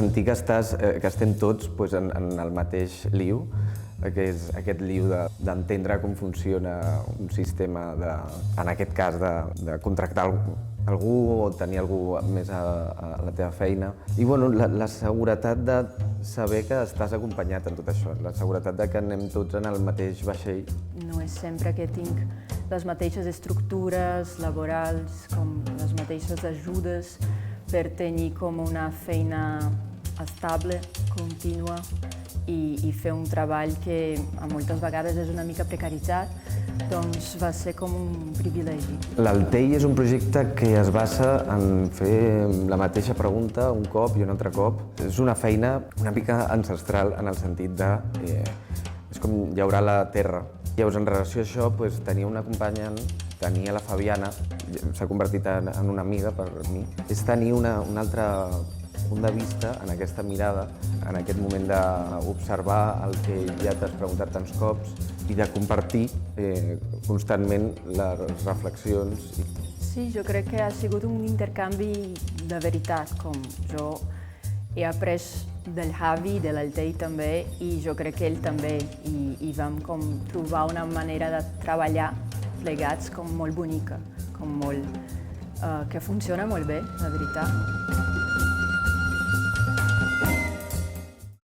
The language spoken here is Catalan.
sentir que estem tots en el mateix liu, que és aquest liu d'entendre com funciona un sistema, en aquest cas, de contractar algú o tenir algú més a la teva feina. I la seguretat de saber que estàs acompanyat en tot això, la seguretat de que anem tots en el mateix vaixell. No és sempre que tinc les mateixes estructures laborals, com les mateixes ajudes per tenir com una feina estable, contínua, i fer un treball que moltes vegades és una mica precaritzat, doncs va ser com un privilegi. L'Altei és un projecte que es basa en fer la mateixa pregunta un cop i un altre cop. És una feina una mica ancestral en el sentit de... és com llaurar la terra. Llavors, en relació a això, tenia una companya, tenia la Fabiana, s'ha convertit en una amiga per mi, és tenir un altre punt de vista en aquesta mirada, en aquest moment d'observar el que ja t'has preguntat tants cops i de compartir constantment les reflexions. Sí, jo crec que ha sigut un intercanvi de veritat, com jo he après del Javi, de l'Altei també, i jo crec que ell també, i vam com trobar una manera de treballar plegats com molt bonica, com molt... que funciona molt bé, la veritat.